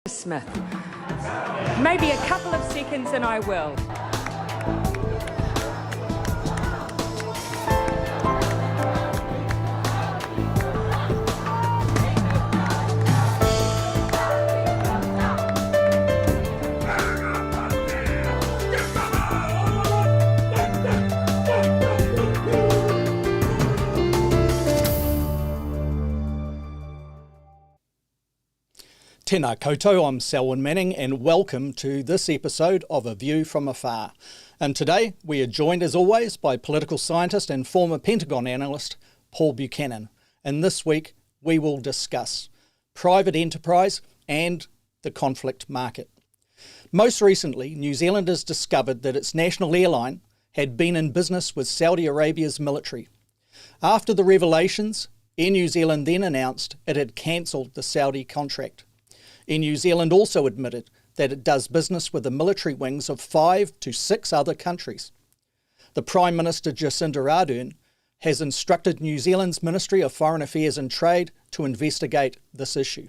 Smith. Maybe a couple of seconds and I will. Tēnā koutou, I'm Selwyn Manning and welcome to this episode of A View from Afar. And today we are joined as always by political scientist and former Pentagon analyst Paul Buchanan. And this week we will discuss private enterprise and the conflict market. Most recently, New Zealand has discovered that its national airline had been in business with Saudi Arabia's military. After the revelations, Air New Zealand then announced it had cancelled the Saudi contract. Air New Zealand also admitted that it does business with the military wings of 5 to 6 other countries. The Prime Minister Jacinda Ardern has instructed New Zealand's Ministry of Foreign Affairs and Trade to investigate this issue.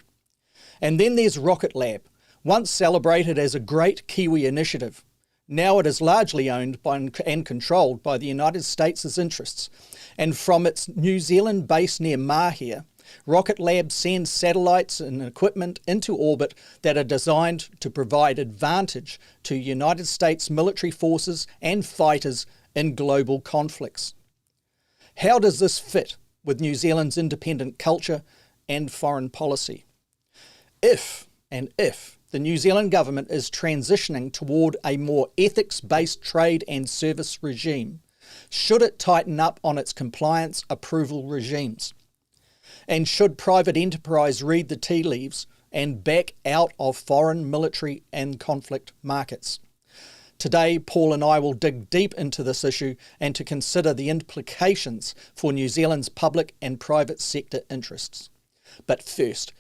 And then there's Rocket Lab, once celebrated as a great Kiwi initiative. Now it is largely owned by and controlled by the United States' interests. And from its New Zealand base near Mahia, Rocket Lab sends satellites and equipment into orbit that are designed to provide advantage to United States military forces and fighters in global conflicts. How does this fit with New Zealand's independent culture and foreign policy? If the New Zealand government is transitioning toward a more ethics-based trade and service regime, should it tighten up on its compliance approval regimes? And should private enterprise read the tea leaves and back out of foreign military and conflict markets? Today, Paul and I will dig deep into this issue and to consider the implications for New Zealand's public and private sector interests. But first,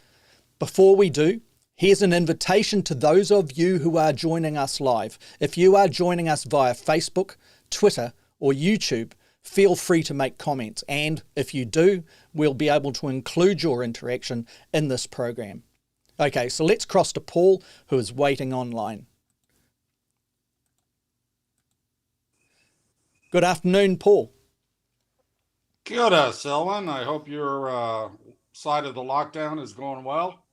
before we do, here's an invitation to those of you who are joining us live. If you are joining us via Facebook, Twitter, or YouTube, feel free to make comments, and if you do, we'll be able to include your interaction in this program. Okay, so let's cross to Paul, who is waiting online. Good afternoon, Paul. Kia ora, Selwyn. I hope your side of the lockdown is going well.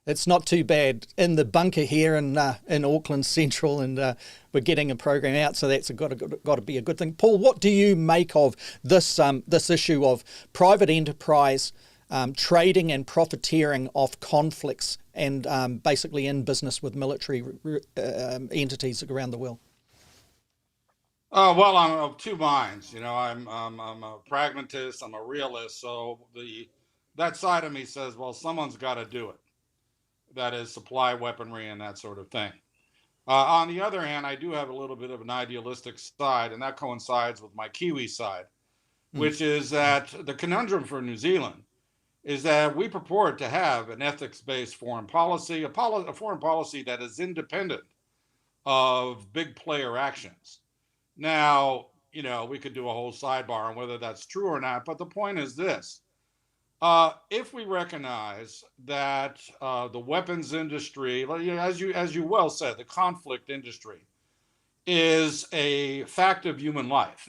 It's not too bad in the bunker here in Auckland Central, and we're getting a program out, so that's got to be a good thing. Paul, what do you make of this issue of private enterprise trading and profiteering of conflicts and basically in business with military entities around the world? Well, I'm of two minds. You know, I'm a pragmatist. I'm a realist. So that side of me says, well, someone's got to do it. That is, supply weaponry and that sort of thing. On the other hand, I do have a little bit of an idealistic side, and that coincides with my Kiwi side, which is that the conundrum for New Zealand is that we purport to have an ethics-based foreign policy, a foreign policy that is independent of big player actions. Now, you know, we could do a whole sidebar on whether that's true or not, but the point is this. If we recognize that the weapons industry, as you well said, the conflict industry is a fact of human life,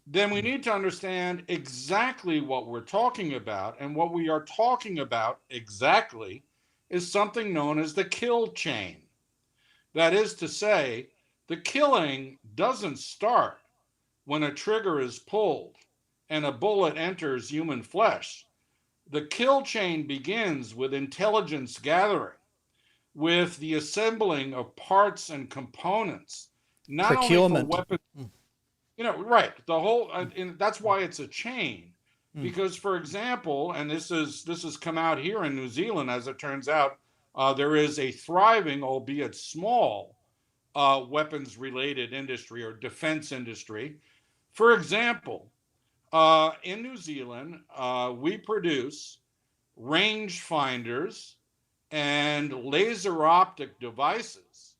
then we need to understand exactly what we're talking about. And what we are talking about exactly is something known as the kill chain. That is to say, the killing doesn't start when a trigger is pulled and a bullet enters human flesh. The kill chain begins with intelligence gathering, with the assembling of parts and components, not procurement. only for weapons. Right. The whole, and that's why it's a chain. Because, for example, and this has come out here in New Zealand, as it turns out, there is a thriving, albeit small, weapons-related industry or defense industry. For example, in New Zealand, we produce range finders and laser optic devices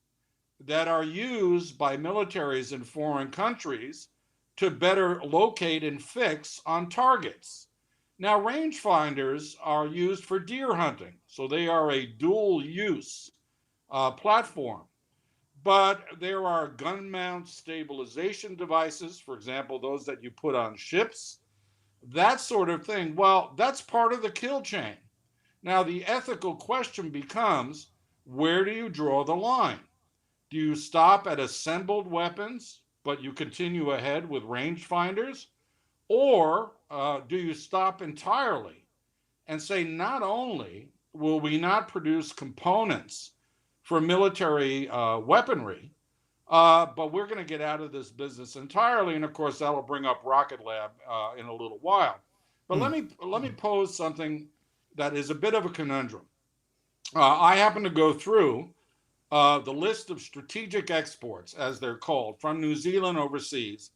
that are used by militaries in foreign countries to better locate and fix on targets. Now, rangefinders are used for deer hunting, so they are a dual use platform. But there are gun mount stabilization devices, for example, those that you put on ships, that sort of thing. Well, that's part of the kill chain. Now, the ethical question becomes, where do you draw the line? Do you stop at assembled weapons, but you continue ahead with rangefinders? Or do you stop entirely and say, not only will we not produce components for military weaponry, but we're going to get out of this business entirely. And of course, that'll bring up Rocket Lab in a little while. But let me pose something that is a bit of a conundrum. I happen to go through the list of strategic exports, as they're called, from New Zealand overseas,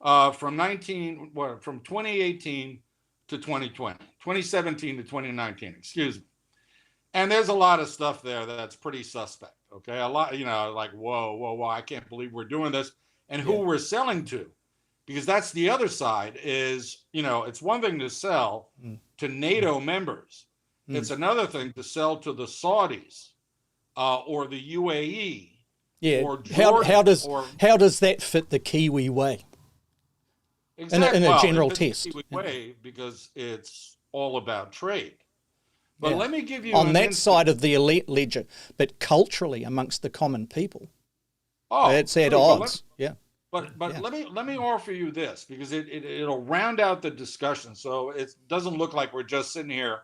from 2018 to 2020, 2017 to 2019, excuse me. And there's a lot of stuff there that's pretty suspect. Okay, a lot, like whoa, I can't believe we're doing this, and who we're selling to, because that's the other side. Is it's one thing to sell to NATO members, it's another thing to sell to the Saudis or the UAE. Yeah, or Jordan, how does that fit the Kiwi way? Exactly. In a general it fits test, the Kiwi way because it's all about trade. But let me give you on that side of the elite ledger, but culturally amongst the common people, it's at odds. But let me offer you this, because it'll round out the discussion, so it doesn't look like we're just sitting here,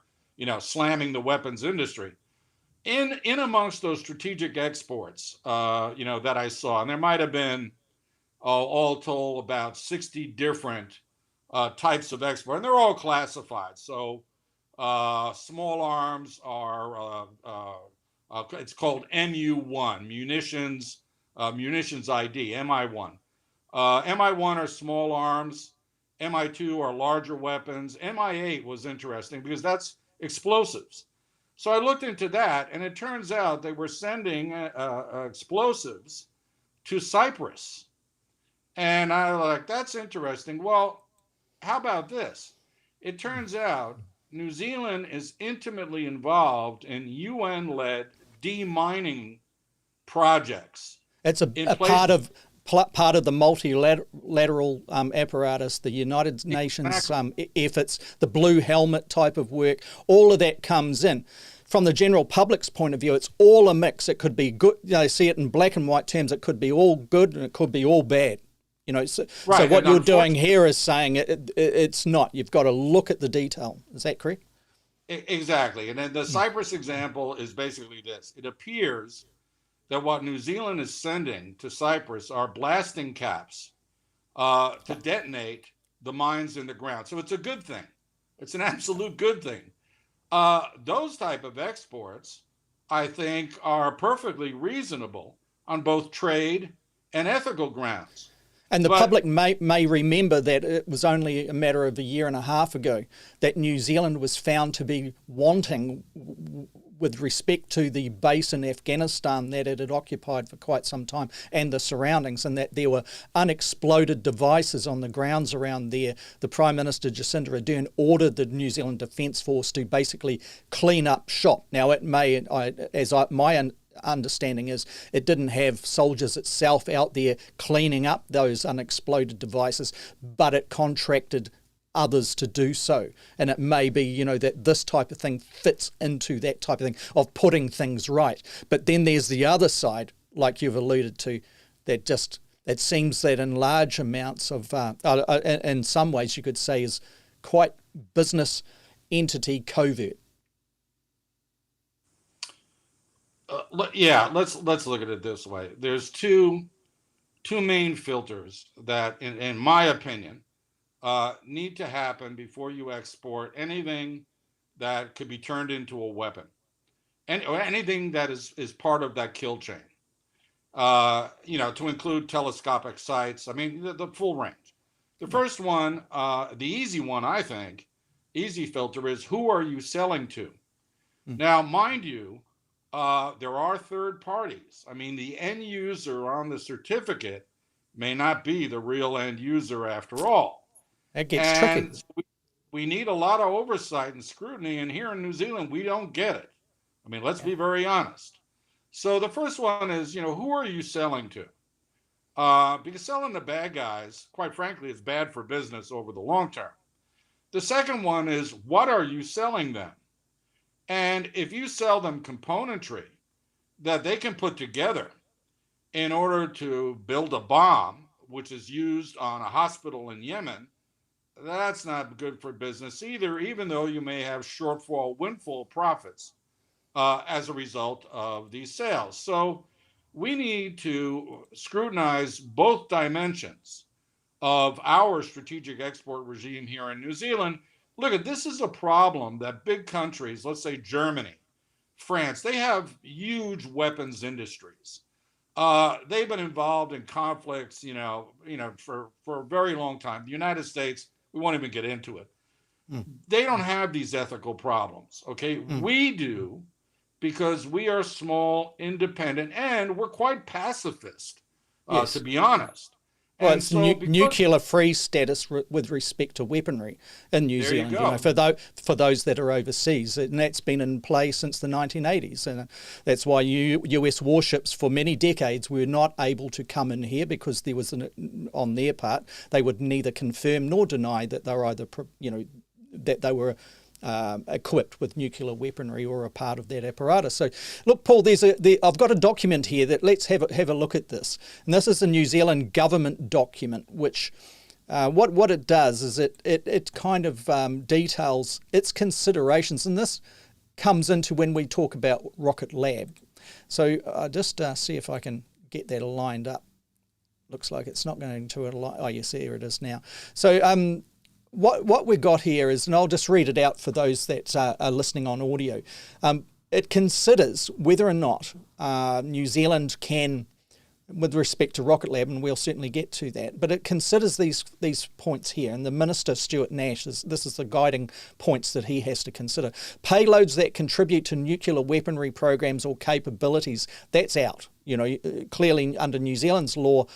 slamming the weapons industry. In amongst those strategic exports, that I saw, and there might have been all told about 60 different types of export, and they're all classified. So. Small arms are, it's called MU1, munitions ID, MI1. MI1 are small arms, MI2 are larger weapons, MI8 was interesting because that's explosives. So I looked into that, and it turns out they were sending explosives to Cyprus. And I was like, that's interesting. Well, how about this? It turns out New Zealand is intimately involved in UN-led demining projects. It's a part of the multilateral apparatus, the United Nations efforts, the blue helmet type of work. All of that comes in. From the general public's point of view, it's all a mix. It could be good. They see it in black and white terms. It could be all good and it could be all bad. So what you're doing here is saying it's not. You've got to look at the detail. Is that correct? Exactly. And then the Cyprus example is basically this. It appears that what New Zealand is sending to Cyprus are blasting caps to detonate the mines in the ground. So it's a good thing. It's an absolute good thing. Those type of exports, I think, are perfectly reasonable on both trade and ethical grounds. And the public may remember that it was only a matter of a year and a half ago that New Zealand was found to be wanting with respect to the base in Afghanistan that it had occupied for quite some time and the surroundings, and that there were unexploded devices on the grounds around there. The Prime Minister, Jacinda Ardern, ordered the New Zealand Defence Force to basically clean up shop. Now, it may, my understanding is it didn't have soldiers itself out there cleaning up those unexploded devices, but it contracted others to do so. And it may be, that this type of thing fits into that type of thing of putting things right. But then there's the other side like you've alluded to, it seems that in large amounts of, in some ways you could say, is quite business entity covert. Yeah, let's look at it this way. There's two main filters that, in my opinion, need to happen before you export anything that could be turned into a weapon, or anything that is part of that kill chain. To include telescopic sights. I mean, the full range. The first one, the easy one, I think, easy filter is, who are you selling to? Now, mind you, there are third parties. I mean, the end user on the certificate may not be the real end user after all. That gets tricky. We need a lot of oversight and scrutiny, and here in New Zealand, we don't get it. I mean, let's be very honest. So the first one is, who are you selling to? Because selling to bad guys, quite frankly, is bad for business over the long term. The second one is, what are you selling them? And if you sell them componentry that they can put together in order to build a bomb, which is used on a hospital in Yemen, that's not good for business either, even though you may have windfall profits as a result of these sales. So we need to scrutinize both dimensions of our strategic export regime here in New Zealand. Look, this is a problem that big countries, let's say Germany, France, they have huge weapons industries. They've been involved in conflicts, for a very long time. The United States, we won't even get into it. They don't have these ethical problems, okay? We do, because we are small, independent, and we're quite pacifist, to be honest. Well, it's nuclear-free status with respect to weaponry in New Zealand, for those that are overseas, and that's been in play since the 1980s, and that's why US warships for many decades were not able to come in here, because there was, on their part, they would neither confirm nor deny that they were either, that they were equipped with nuclear weaponry or a part of that apparatus. So, look, Paul, I've got a document here that let's have a look at this. And this is a New Zealand government document, which what it does is it kind of details its considerations, and this comes into when we talk about Rocket Lab. So I'll just see if I can get that aligned up. Looks like it's not going to align. Oh yes, there it is now. So What we've got here is, and I'll just read it out for those that are listening on audio, it considers whether or not New Zealand can, with respect to Rocket Lab, and we'll certainly get to that, but it considers these points here, and the Minister, Stuart Nash, this is the guiding points that he has to consider. Payloads that contribute to nuclear weaponry programs or capabilities, that's out. Clearly under New Zealand's law,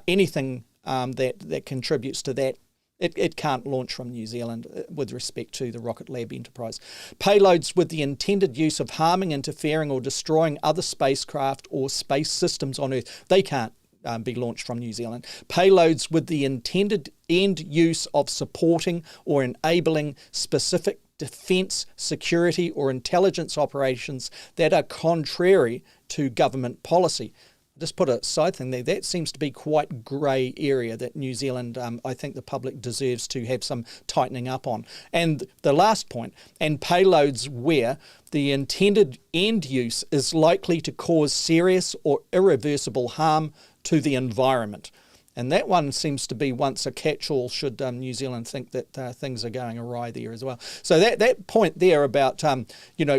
anything that contributes to that, it can't launch from New Zealand with respect to the Rocket Lab enterprise. Payloads with the intended use of harming, interfering or destroying other spacecraft or space systems on Earth, they can't be launched from New Zealand. Payloads with the intended end use of supporting or enabling specific defence, security or intelligence operations that are contrary to government policy. Just put a side thing there, that seems to be quite grey area that New Zealand, I think the public deserves to have some tightening up on. And the last point, and payloads where the intended end use is likely to cause serious or irreversible harm to the environment. And that one seems to be once a catch-all should New Zealand think that things are going awry there as well. So that point there about,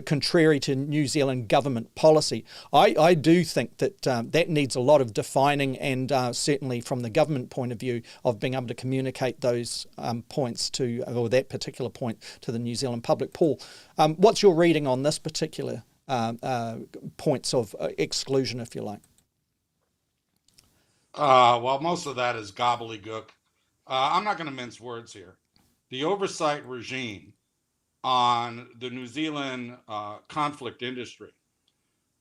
contrary to New Zealand government policy, I do think that that needs a lot of defining, and certainly from the government point of view of being able to communicate those points or that particular point to the New Zealand public. Paul, what's your reading on this particular points of exclusion, if you like? Well, most of that is gobbledygook. I'm not going to mince words here. The oversight regime on the New Zealand conflict industry,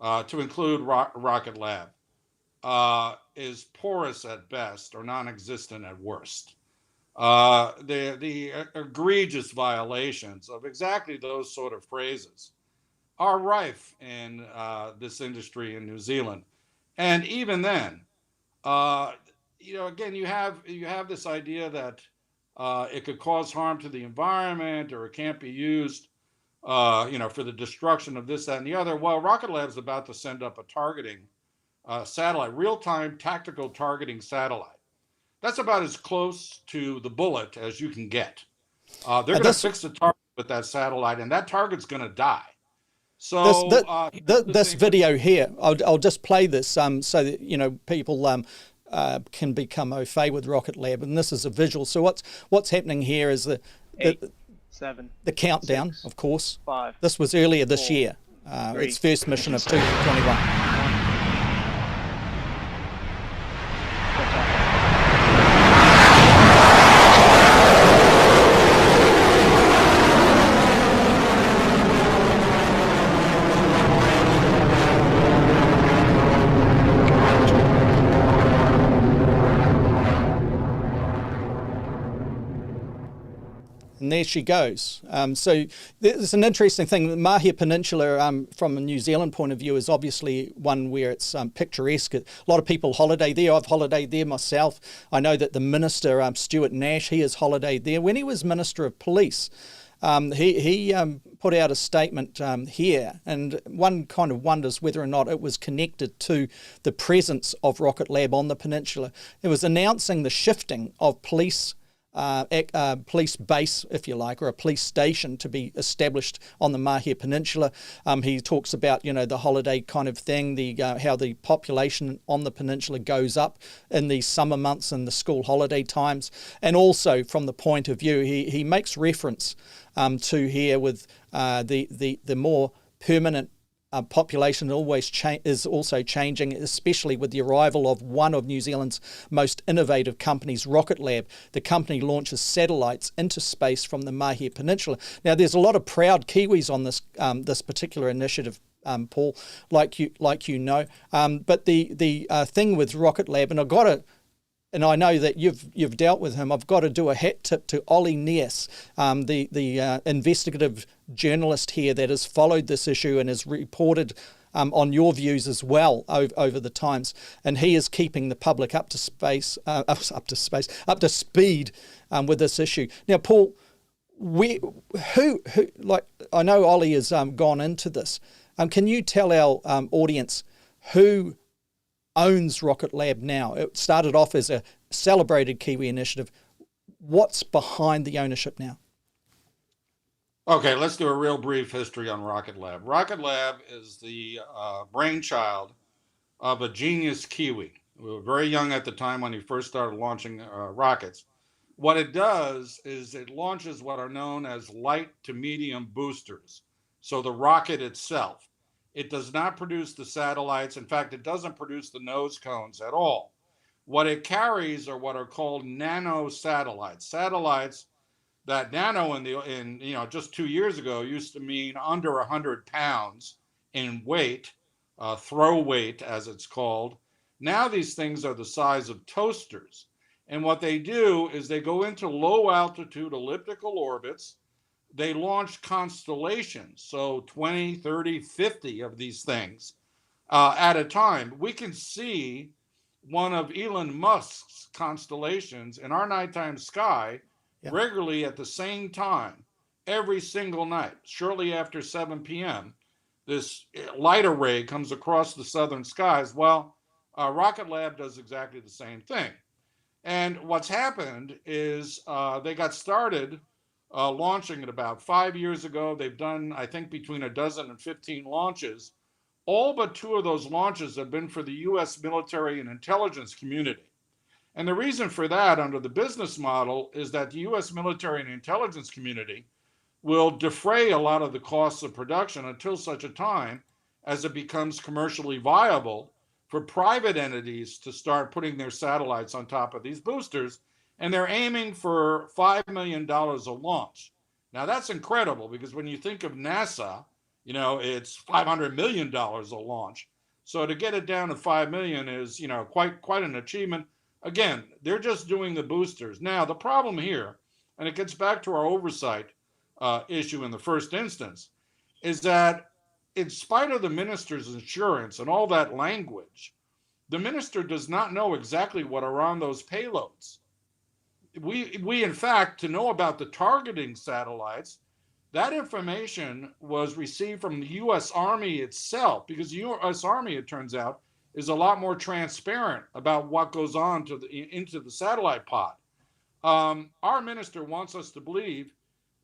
to include Rocket Lab, is porous at best or non-existent at worst. The egregious violations of exactly those sort of phrases are rife in this industry in New Zealand. And even then, again, you have this idea that it could cause harm to the environment, or it can't be used, for the destruction of this, that, and the other. Well, Rocket Lab's about to send up a targeting satellite, real-time tactical targeting satellite. That's about as close to the bullet as you can get. They're going to fix the target with that satellite, and that target's going to die. So this video here, I'll just play this so that people can become au fait with Rocket Lab, and this is a visual. So what's happening here is the 7, the countdown, 6, of course. 5. This was earlier this 4, year. 3, Its first mission of 2021. And there she goes. So there's an interesting thing. The Mahia Peninsula, from a New Zealand point of view, is obviously one where it's picturesque. A lot of people holiday there. I've holidayed there myself. I know that the Minister, Stuart Nash, he has holidayed there. When he was Minister of Police, he put out a statement here, and one kind of wonders whether or not it was connected to the presence of Rocket Lab on the peninsula. It was announcing the shifting of police base, if you like, or a police station to be established on the Mahia Peninsula. He talks about, the holiday kind of thing, how the population on the peninsula goes up in the summer months and the school holiday times. And also from the point of view, he makes reference to here with the more permanent population is also changing, especially with the arrival of one of New Zealand's most innovative companies, Rocket Lab. The company launches satellites into space from the Mahia Peninsula. Now, there's a lot of proud Kiwis on this particular initiative, Paul, like you know. But the thing with Rocket Lab, and I know that you've dealt with him, I've got to do a hat tip to Ollie Neas, the investigative journalist here that has followed this issue and has reported on your views as well over the times, and he is keeping the public up to speed with this issue. Now, Paul, who like, I know Ollie has gone into this. Can you tell our audience who owns Rocket Lab now? It started off as a celebrated Kiwi initiative. What's behind the ownership now? Okay, let's do a real brief history on Rocket Lab. Rocket Lab is the brainchild of a genius Kiwi. We were very young at the time when he first started launching rockets. What it does is it launches what are known as light to medium boosters. So the rocket itself. It does not produce the satellites. In fact, it doesn't produce the nose cones at all. What it carries are what are called nano satellites. Satellites that nano in just 2 years ago used to mean under 100 pounds in weight, throw weight as it's called. Now these things are the size of toasters. And what they do is they go into low altitude elliptical orbits. They launch constellations, so 20, 30, 50 of these things at a time. We can see one of Elon Musk's constellations in our nighttime sky regularly at the same time, every single night. Shortly after 7 p.m., this light array comes across the southern skies. Well, Rocket Lab does exactly the same thing. And what's happened is they got started launching it about 5 years ago. They've done, I think, between a dozen and 15 launches. All but 2 of those launches have been for the U.S. military and intelligence community. And the reason for that, under the business model, is that the U.S. military and intelligence community will defray a lot of the costs of production until such a time as it becomes commercially viable for private entities to start putting their satellites on top of these boosters. And they're aiming for $5 million a launch. Now, that's incredible, because when you think of NASA, it's $500 million a launch. So to get it down to 5 million is, quite an achievement. Again, they're just doing the boosters. Now, the problem here, and it gets back to our oversight issue in the first instance, is that in spite of the minister's assurance and all that language, the minister does not know exactly what are on those payloads. We in fact, to know about the targeting satellites, that information was received from the U.S. Army itself, because the U.S. Army, it turns out, is a lot more transparent about what goes on into the satellite pod. Our minister wants us to believe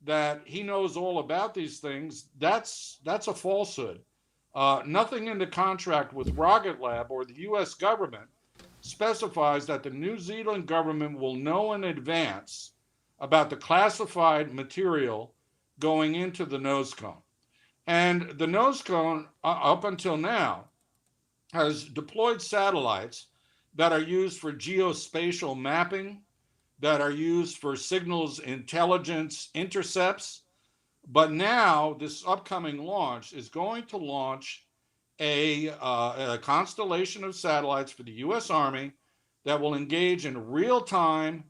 that he knows all about these things. That's a falsehood. Nothing in the contract with Rocket Lab or the U.S. government specifies that the New Zealand government will know in advance about the classified material going into the nose cone. And the nose cone, up until now, has deployed satellites that are used for geospatial mapping, that are used for signals intelligence intercepts. But now this upcoming launch is going to launch a constellation of satellites for the U.S. Army that will engage in real-time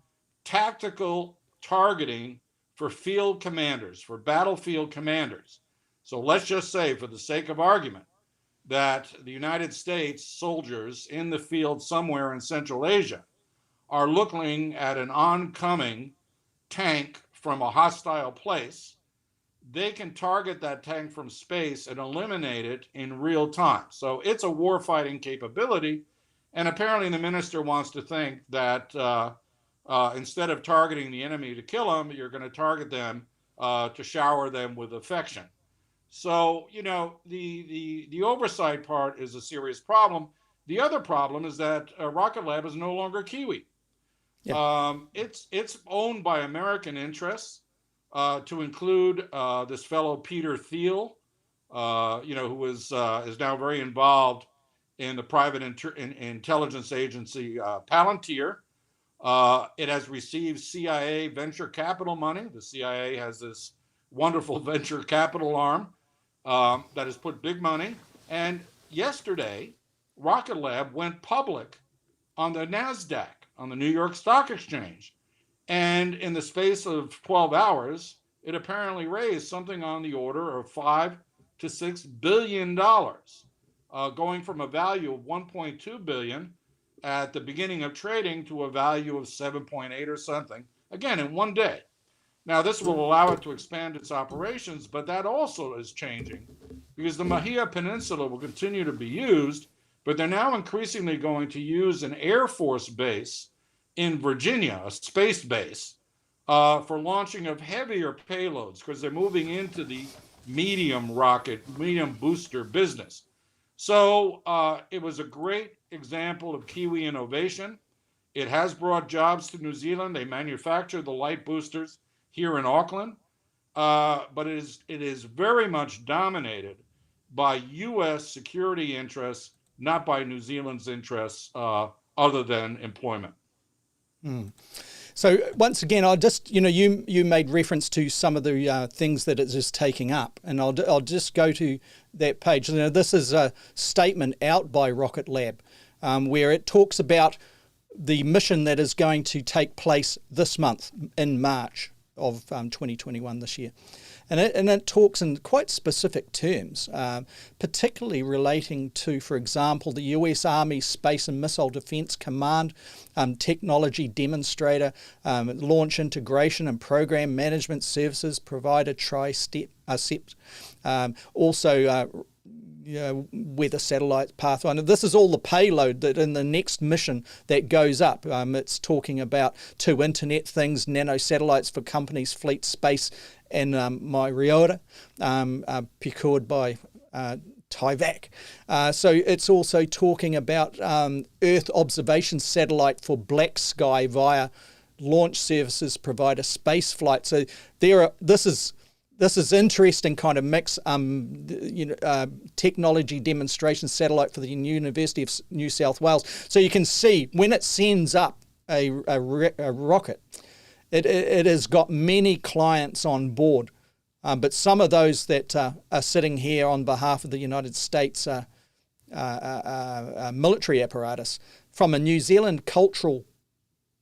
tactical targeting for field commanders, for battlefield commanders. So let's just say, for the sake of argument, that the United States soldiers in the field somewhere in Central Asia are looking at an oncoming tank from a hostile place. They can target that tank from space and eliminate it in real time. So it's a warfighting capability. And apparently the minister wants to think that instead of targeting the enemy to kill them, you're going to target them to shower them with affection. So, you know, the oversight part is a serious problem. The other problem is that Rocket Lab is no longer Kiwi. Yeah. It's owned by American interests, to include this fellow Peter Thiel, who is now very involved in the private intelligence agency Palantir. It has received CIA venture capital money. The CIA has this wonderful venture capital arm that has put big money. And yesterday, Rocket Lab went public on the NASDAQ, on the New York Stock Exchange. And in the space of 12 hours, it apparently raised something on the order of $5 to $6 billion, going from a value of $1.2 billion at the beginning of trading to a value of 7.8 or something, again, in one day. Now, this will allow it to expand its operations, but that also is changing because the Mahia Peninsula will continue to be used, but they're now increasingly going to use an Air Force base in Virginia, a space base, for launching of heavier payloads because they're moving into the medium booster business. So it was a great example of Kiwi innovation. It has brought jobs to New Zealand. They manufacture the light boosters here in Auckland, but it is very much dominated by U.S. security interests, not by New Zealand's interests, other than employment. Mm. So once again, I'll just, you made reference to some of the things that it is taking up, and I'll just go to that page. This is a statement out by Rocket Lab where it talks about the mission that is going to take place this month in March of 2021 this year. And it talks in quite specific terms, particularly relating to, for example, the US Army Space and Missile Defense Command, technology demonstrator, launch integration and program management services provider TriCept, also weather satellite pathfinder. This is all the payload that in the next mission that goes up. It's talking about 2 internet things, nano satellites for companies, fleet, space, and Myriota, procured by Tyvak. So it's also talking about Earth observation satellite for Black Sky via launch services provider space flight. So this is interesting kind of mix. Technology demonstration satellite for the University of New South Wales. So you can see when it sends up a rocket, it has got many clients on board, but some of those that are sitting here on behalf of the United States military apparatus, from a New Zealand cultural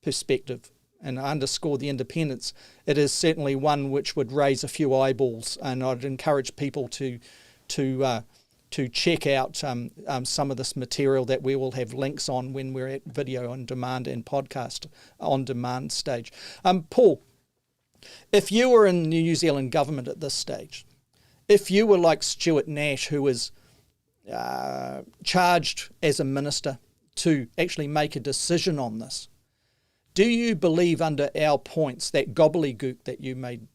perspective, and underscore the independence, it is certainly one which would raise a few eyeballs, and I'd encourage people to to check out some of this material that we will have links on when we're at video on demand and podcast on demand stage. Paul, if you were in the New Zealand government at this stage, if you were like Stuart Nash, who was charged as a minister to actually make a decision on this, do you believe under our points, that gobbledygook that you made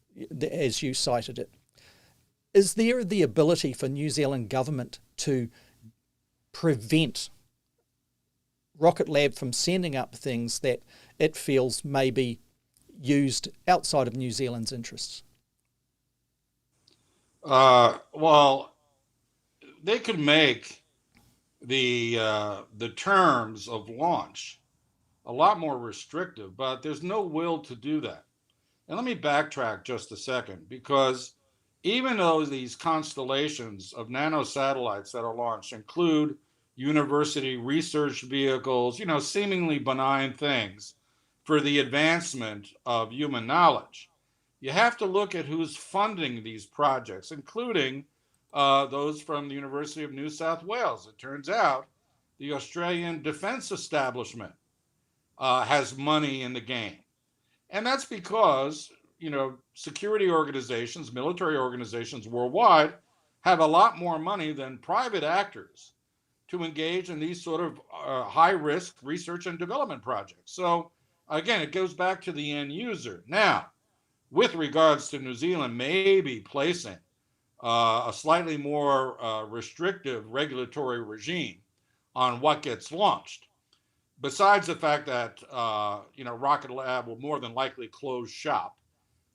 as you cited it, is there the ability for New Zealand government to prevent Rocket Lab from sending up things that it feels may be used outside of New Zealand's interests? Well, they could make the terms of launch a lot more restrictive, but there's no will to do that. And let me backtrack just a second, because even though these constellations of nanosatellites that are launched include university research vehicles, seemingly benign things for the advancement of human knowledge, you have to look at who's funding these projects, including those from the University of New South Wales. It turns out the Australian defence establishment has money in the game. And that's because, security organizations, military organizations worldwide have a lot more money than private actors to engage in these sort of high-risk research and development projects. So again, it goes back to the end user. Now, with regards to New Zealand maybe placing a slightly more restrictive regulatory regime on what gets launched, besides the fact that Rocket Lab will more than likely close shop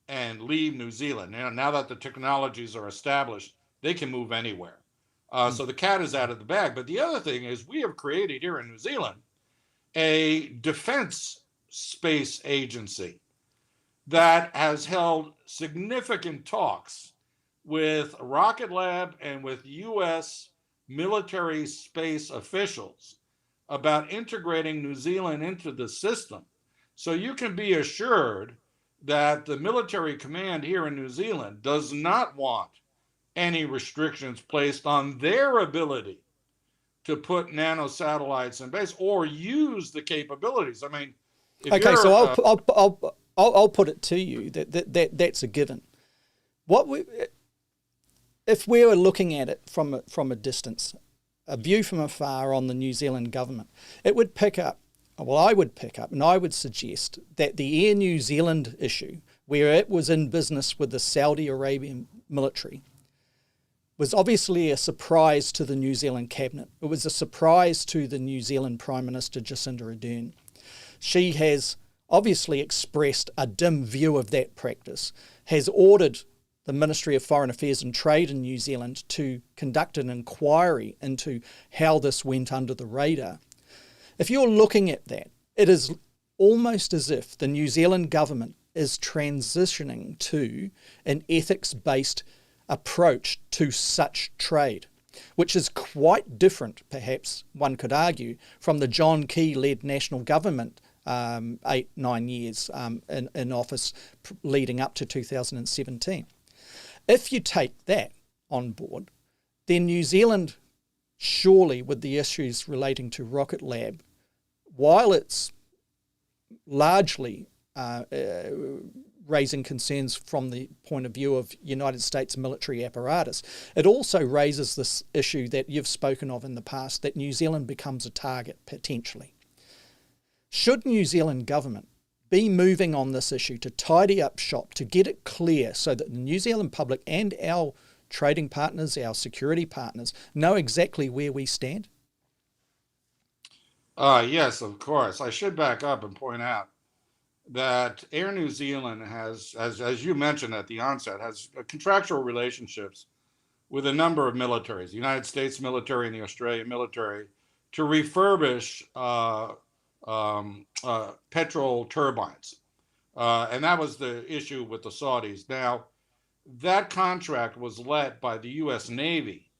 and leave New Zealand. Now that the technologies are established, they can move anywhere. So the cat is out of the bag. But the other thing is, we have created here in New Zealand a defense space agency that has held significant talks with Rocket Lab and with U.S. military space officials about integrating New Zealand into the system. So you can be assured that the military command here in New Zealand does not want any restrictions placed on their ability to put nanosatellites in base or use the capabilities. I mean, okay, so I'll put it to you that's a given. If we were looking at it from a distance, a view from afar on the New Zealand government, I would pick up and I would suggest that the Air New Zealand issue, where it was in business with the Saudi Arabian military, was obviously a surprise to the New Zealand cabinet. It was a surprise to the New Zealand Prime Minister Jacinda Ardern. She has obviously expressed a dim view of that practice, has ordered the Ministry of Foreign Affairs and Trade in New Zealand to conduct an inquiry into how this went under the radar. If you're looking at that, it is almost as if the New Zealand government is transitioning to an ethics-based approach to such trade, which is quite different, perhaps one could argue, from the John Key-led national government 8-9 years in office leading up to 2017. If you take that on board, then New Zealand, surely with the issues relating to Rocket Lab, while it's largely raising concerns from the point of view of United States military apparatus, it also raises this issue that you've spoken of in the past, that New Zealand becomes a target potentially. Should New Zealand government be moving on this issue to tidy up shop, to get it clear so that the New Zealand public and our trading partners, our security partners, know exactly where we stand? Yes, of course. I should back up and point out that Air New Zealand has, as you mentioned at the onset, has contractual relationships with a number of militaries, the United States military and the Australian military, to refurbish petrol turbines. And that was the issue with the Saudis. Now, that contract was led by the U.S. Navy,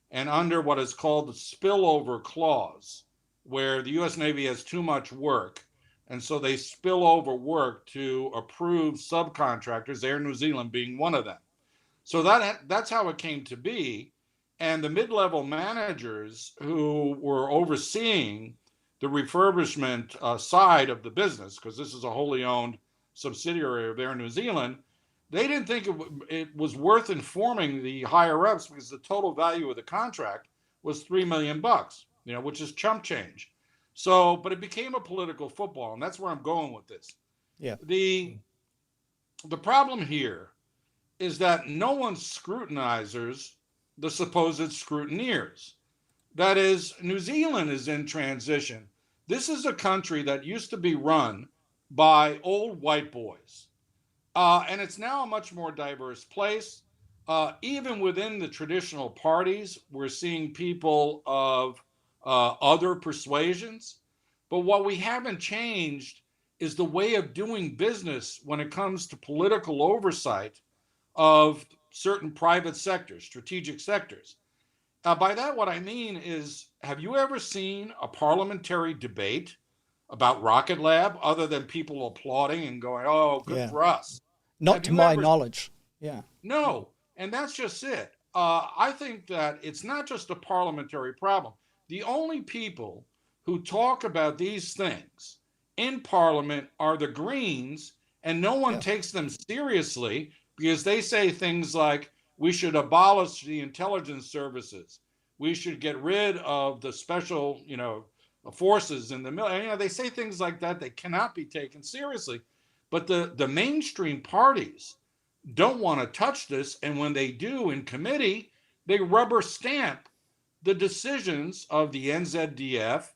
and under what is called the spillover clause, where the U.S. Navy has too much work, and so they spill over work to approved subcontractors, Air New Zealand being one of them. So that's how it came to be. And the mid-level managers who were overseeing the refurbishment side of the business, because this is a wholly owned subsidiary of Air New Zealand, they didn't think it was worth informing the higher ups because the total value of the contract was $3 million, which is chump change. So, but it became a political football, and that's where I'm going with this. Yeah. The problem here is that no one scrutinizes the supposed scrutineers. That is, New Zealand is in transition. This is a country that used to be run by old white boys. And it's now a much more diverse place. Even within the traditional parties, we're seeing people of other persuasions. But what we haven't changed is the way of doing business when it comes to political oversight of certain private sectors, strategic sectors. By that, what I mean is, have you ever seen a parliamentary debate about Rocket Lab other than people applauding and going, oh, good for us? Not to my knowledge. Yeah. No. And that's just it. I think that it's not just a parliamentary problem. The only people who talk about these things in Parliament are the Greens, and no one takes them seriously because they say things like, we should abolish the intelligence services. We should get rid of the special, forces in the military. They say things like that. They cannot be taken seriously. But the mainstream parties don't want to touch this. And when they do in committee, they rubber stamp the decisions of the NZDF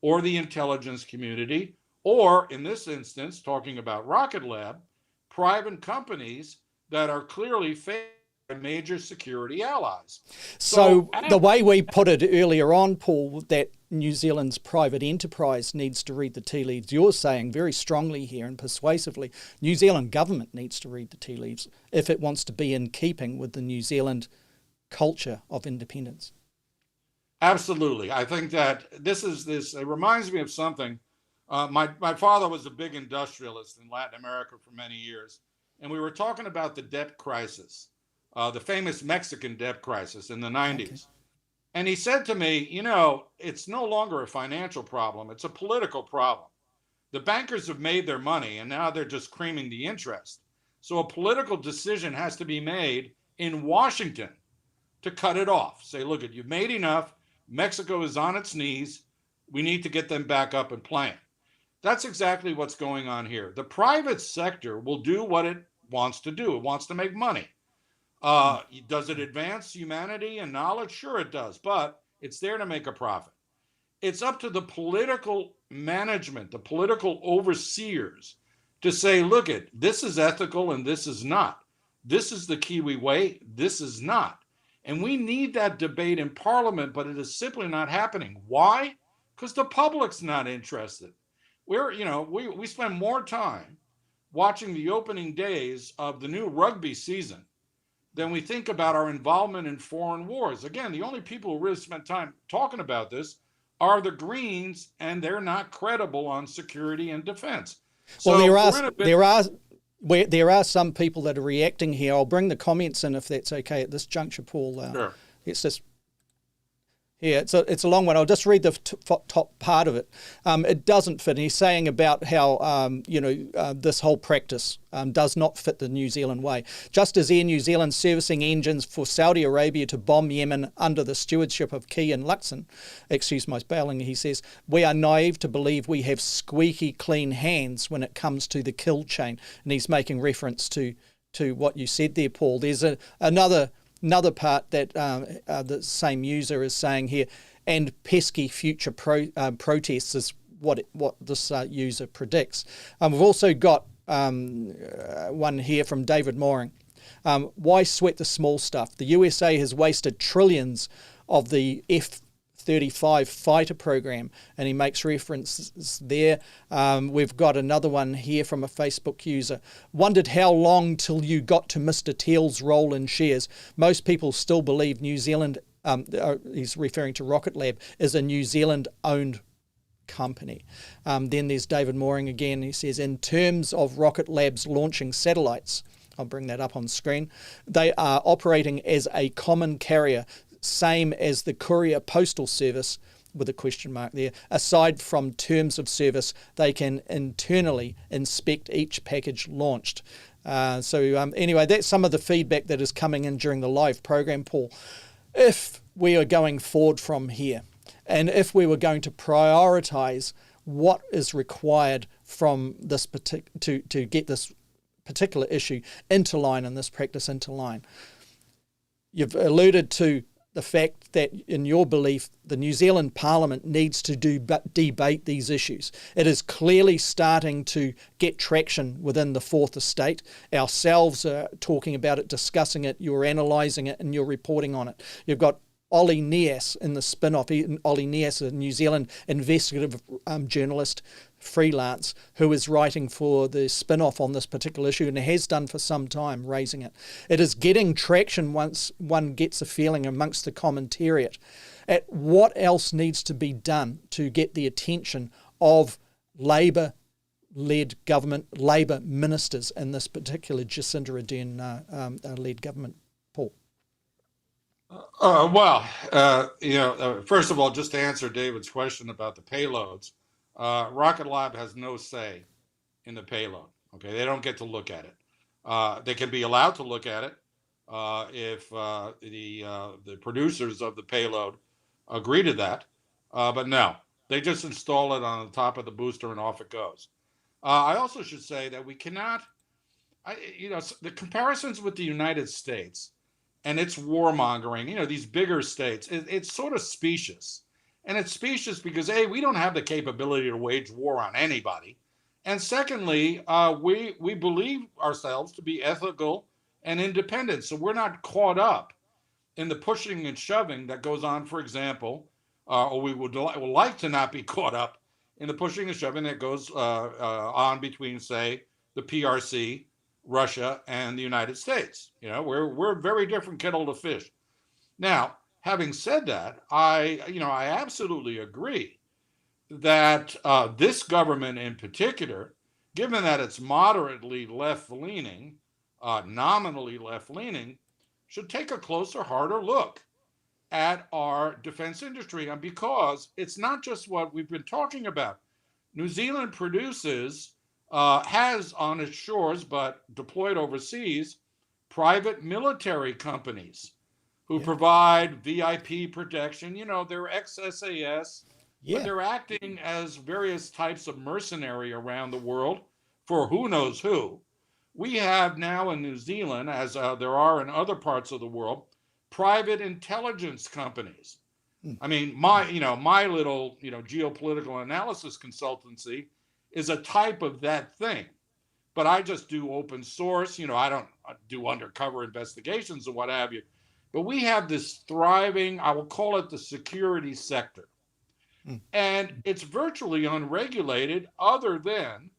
or the intelligence community, or in this instance, talking about Rocket Lab, private companies that are clearly favored by major security allies. So the way we put it earlier on, Paul, that New Zealand's private enterprise needs to read the tea leaves. You're saying very strongly here and persuasively, New Zealand government needs to read the tea leaves if it wants to be in keeping with the New Zealand culture of independence. Absolutely. I think that it reminds me of something. My father was a big industrialist in Latin America for many years. And we were talking about the debt crisis, the famous Mexican debt crisis in the 90s. Okay. And he said to me, it's no longer a financial problem. It's a political problem. The bankers have made their money and now they're just creaming the interest. So a political decision has to be made in Washington to cut it off. Say, look, you've made enough. Mexico is on its knees. We need to get them back up and playing. That's exactly what's going on here. The private sector will do what it wants to do. It wants to make money. Does it advance humanity and knowledge? Sure it does, but it's there to make a profit. It's up to the political management, the political overseers to say, look, this is ethical and this is not. This is the Kiwi way, this is not. And we need that debate in Parliament, but it is simply not happening. Why? Because the public's not interested. We spend more time watching the opening days of the new rugby season than we think about our involvement in foreign wars. Again, the only people who really spend time talking about this are the Greens, and they're not credible on security and defense. Well, there are some people that are reacting here. I'll bring the comments in if that's okay at this juncture, Paul. Sure. It's just... Yeah, it's a long one. I'll just read the top part of it. It doesn't fit. And he's saying about how, this whole practice does not fit the New Zealand way. Just as Air New Zealand servicing engines for Saudi Arabia to bomb Yemen under the stewardship of Key and Luxon, excuse my spelling, he says, we are naive to believe we have squeaky clean hands when it comes to the kill chain. And he's making reference to what you said there, Paul. There's another part that the same user is saying here, and pesky future protests is what this user predicts. We've also got one here from David Mooring. Why sweat the small stuff? The USA has wasted trillions of the F-35 fighter program, and he makes references there. We've got another one here from a Facebook user. Wondered how long till you got to Mr. Teal's role in shares. Most people still believe New Zealand, he's referring to Rocket Lab, is a New Zealand-owned company. Then there's David Mooring again. He says, in terms of Rocket Lab's launching satellites, I'll bring that up on screen, they are operating as a common carrier, same as the courier postal service, with a question mark there. Aside from terms of service, they can internally inspect each package launched. Anyway, that's some of the feedback that is coming in during the live program, Paul. If we are going forward from here, and if we were going to prioritise what is required from this to get this particular issue into line and this practice into line, you've alluded to the fact that, in your belief, the New Zealand Parliament needs to debate these issues. It is clearly starting to get traction within the Fourth Estate. Ourselves are talking about it, discussing it, you're analysing it, and you're reporting on it. You've got Ollie Nias in the spin-off. Ollie Nias, a New Zealand investigative journalist, freelance, who is writing for the spin-off on this particular issue and has done for some time, raising it. It is getting traction once one gets a feeling amongst the commentariat at what else needs to be done to get the attention of Labour-led government, Labour ministers in this particular Jacinda Ardern-led government, Paul. First of all, just to answer David's question about the payloads, Rocket Lab has no say in the payload. Okay, they don't get to look at it. They can be allowed to look at it if the producers of the payload agree to that. But no, they just install it on the top of the booster and off it goes. I also should say that we cannot, the comparisons with the United States and its warmongering, these bigger states, it's sort of specious. And it's specious because, A, we don't have the capability to wage war on anybody. And secondly, we believe ourselves to be ethical and independent. So we're not caught up in the pushing and shoving that goes on, for example, or we would like to not be caught up in the pushing and shoving that goes on between, say, the PRC, Russia, and the United States. We're a very different kettle of fish. Now, having said that, I absolutely agree that this government in particular, given that it's moderately left-leaning, nominally left-leaning, should take a closer, harder look at our defense industry. And because it's not just what we've been talking about. New Zealand has on its shores, but deployed overseas, private military companies who provide VIP protection. They're ex-SAS, but they're acting as various types of mercenary around the world for who knows who. We have now in New Zealand, as there are in other parts of the world, private intelligence companies. I mean, my little, geopolitical analysis consultancy is a type of that thing. But I just do open source. I don't do undercover investigations or what have you. But we have this thriving, I will call it the security sector. And it's virtually unregulated other than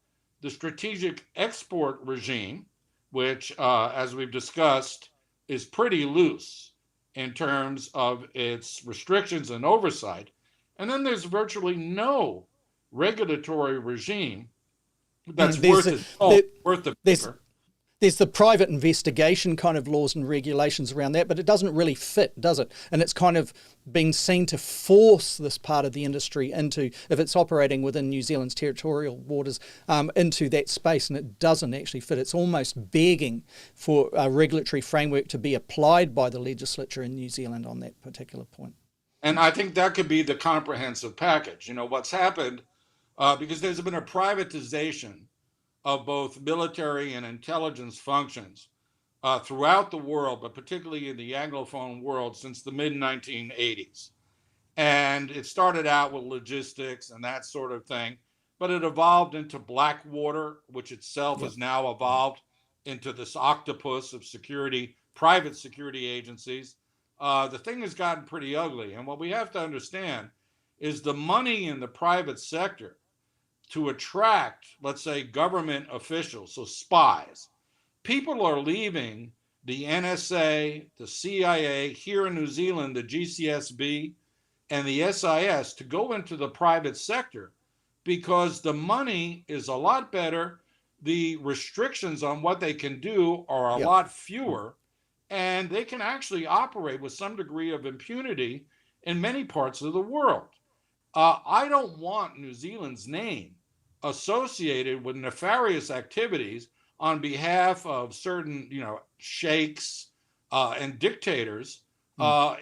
the strategic export regime, which, as we've discussed, is pretty loose in terms of its restrictions and oversight. And then there's virtually no regulatory regime that's worth the paper. There's the private investigation kind of laws and regulations around that, but it doesn't really fit, does it? And it's kind of been seen to force this part of the industry into, if it's operating within New Zealand's territorial waters, into that space, and it doesn't actually fit. It's almost begging for a regulatory framework to be applied by the legislature in New Zealand on that particular point. And I think that could be the comprehensive package. What's happened, because there's been a privatization of both military and intelligence functions throughout the world, but particularly in the Anglophone world since the mid-1980s. And it started out with logistics and that sort of thing, but it evolved into Blackwater, which itself has now evolved into this octopus of security, private security agencies. The thing has gotten pretty ugly. And what we have to understand is the money in the private sector to attract, let's say, government officials, so spies. People are leaving the NSA, the CIA, here in New Zealand, the GCSB, and the SIS to go into the private sector because the money is a lot better. The restrictions on what they can do are a lot fewer, and they can actually operate with some degree of impunity in many parts of the world. I don't want New Zealand's name associated with nefarious activities on behalf of certain, sheikhs and dictators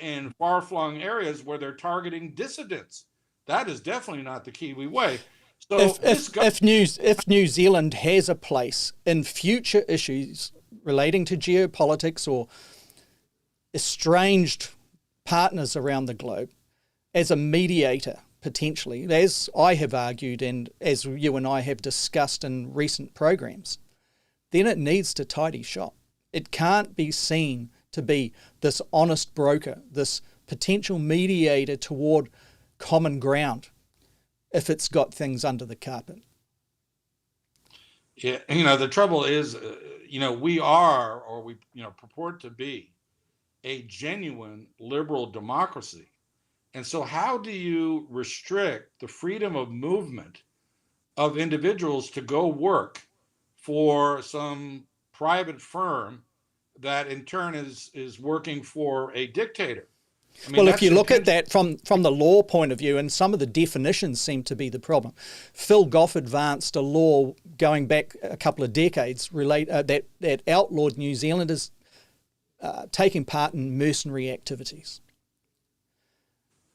in far-flung areas where they're targeting dissidents. That is definitely not the Kiwi way. So if New Zealand has a place in future issues relating to geopolitics or estranged partners around the globe, as a mediator, potentially, as I have argued and as you and I have discussed in recent programs, then it needs to tidy shop. It can't be seen to be this honest broker, this potential mediator toward common ground if it's got things under the carpet. Yeah, the trouble is, we are, or we, purport to be a genuine liberal democracy. And so how do you restrict the freedom of movement of individuals to go work for some private firm that in turn is working for a dictator? I mean, well, if you look at that from the law point of view, and some of the definitions seem to be the problem. Phil Goff advanced a law going back a couple of decades that outlawed New Zealanders taking part in mercenary activities.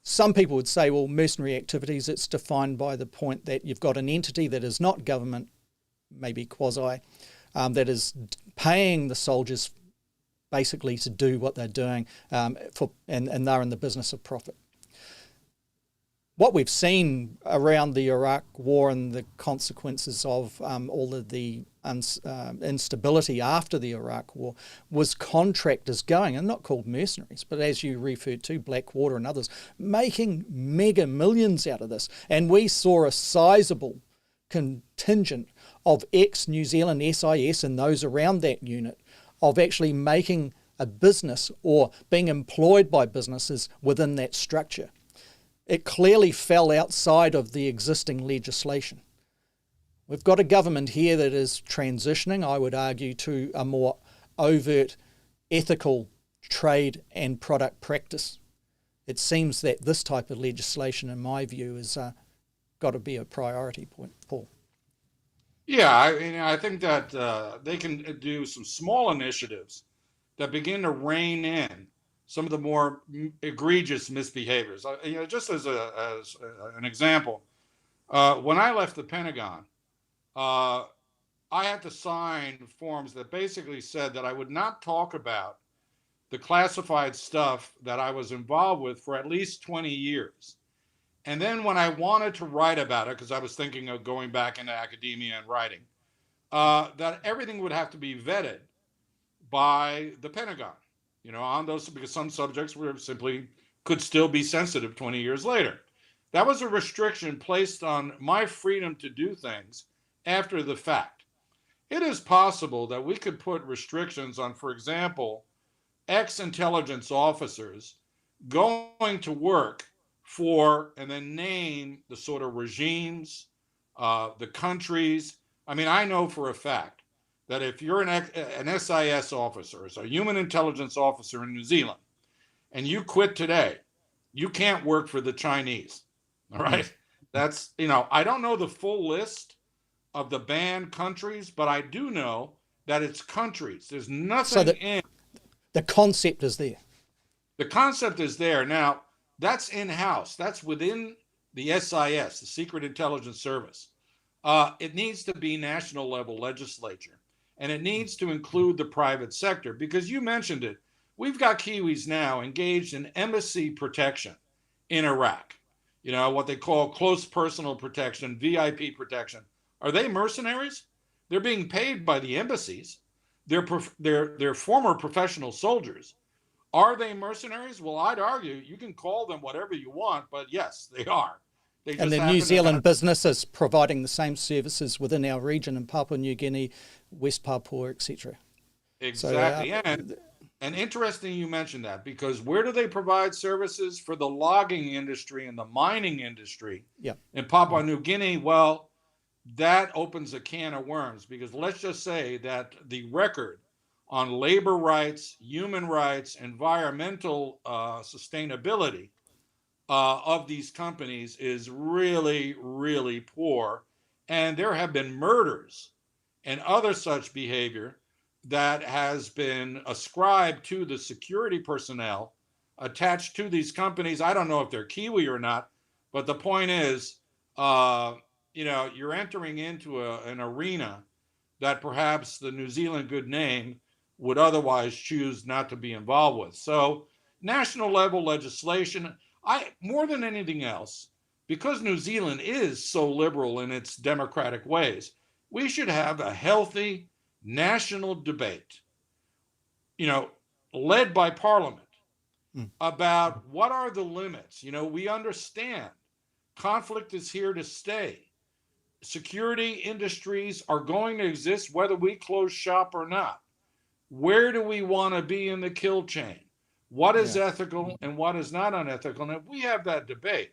Some people would say, well, mercenary activities, it's defined by the point that you've got an entity that is not government, maybe quasi, that is paying the soldiers basically to do what they're doing, and they're in the business of profit. What we've seen around the Iraq War and the consequences of all of the instability after the Iraq War was contractors going, and not called mercenaries, but as you referred to, Blackwater and others, making mega millions out of this. And we saw a sizable contingent of ex-New Zealand SIS and those around that unit of actually making a business or being employed by businesses within that structure. It clearly fell outside of the existing legislation. We've got a government here that is transitioning, I would argue, to a more overt ethical trade and product practice. It seems that this type of legislation, in my view, has got to be a priority point, Paul. Yeah, I think that they can do some small initiatives that begin to rein in some of the more egregious misbehaviors. Just as an example, when I left the Pentagon, I had to sign forms that basically said that I would not talk about the classified stuff that I was involved with for at least 20 years. And then when I wanted to write about it, because I was thinking of going back into academia and writing, that everything would have to be vetted by the Pentagon, on those, because some subjects were simply could still be sensitive 20 years later. That was a restriction placed on my freedom to do things after the fact. It is possible that we could put restrictions on, for example, ex-intelligence officers going to work for and then name the sort of regimes, the countries. I mean, I know for a fact that if you're an SIS officer, so a human intelligence officer in New Zealand, and you quit today, you can't work for the Chinese. All right. That's, I don't know the full list of the banned countries, but I do know that it's countries. There's nothing in. The concept is there. The concept is there. Now, that's in-house. That's within the SIS, the Secret Intelligence Service. It needs to be national level legislature. And it needs to include the private sector, because you mentioned it. We've got Kiwis now engaged in embassy protection in Iraq. What they call close personal protection, VIP protection. Are they mercenaries? They're being paid by the embassies. They're former professional soldiers. Are they mercenaries? Well, I'd argue you can call them whatever you want, but yes, they are. And the New Zealand businesses providing the same services within our region in Papua New Guinea, West Papua, etc. Exactly. And interesting you mentioned that, because where do they provide services for the logging industry and the mining industry in Papua New Guinea? Well, that opens a can of worms, because let's just say that the record on labor rights, human rights, environmental sustainability of these companies is really, really poor. And there have been murders and other such behavior that has been ascribed to the security personnel attached to these companies. I don't know if they're Kiwi or not, but the point is, you're entering into an arena that perhaps the New Zealand good name would otherwise choose not to be involved with. So national level legislation, more than anything else, because New Zealand is so liberal in its democratic ways, we should have a healthy national debate, led by Parliament, about what are the limits. We understand conflict is here to stay. Security industries are going to exist whether we close shop or not. Where do we want to be in the kill chain? What is ethical and what is not unethical? And if we have that debate,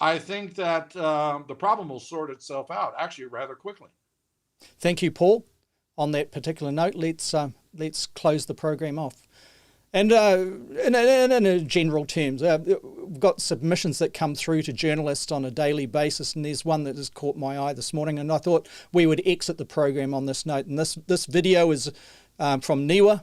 I think that the problem will sort itself out actually rather quickly. Thank you, Paul. On that particular note, let's close the program off. And in general terms, we've got submissions that come through to journalists on a daily basis, and there's one that has caught my eye this morning, and I thought we would exit the program on this note. And this video is from Niwa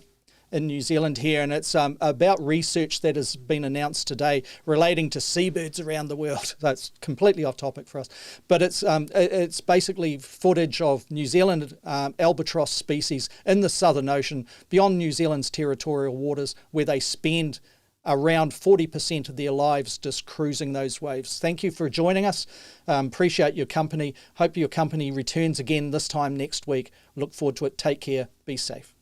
in New Zealand here, and it's about research that has been announced today relating to seabirds around the world. That's completely off topic for us, but it's basically footage of New Zealand albatross species in the Southern Ocean beyond New Zealand's territorial waters, where they spend around 40% of their lives just cruising those waves. Thank you for joining us. Appreciate your company. Hope your company returns again this time next week. Look forward to it. Take care. Be safe.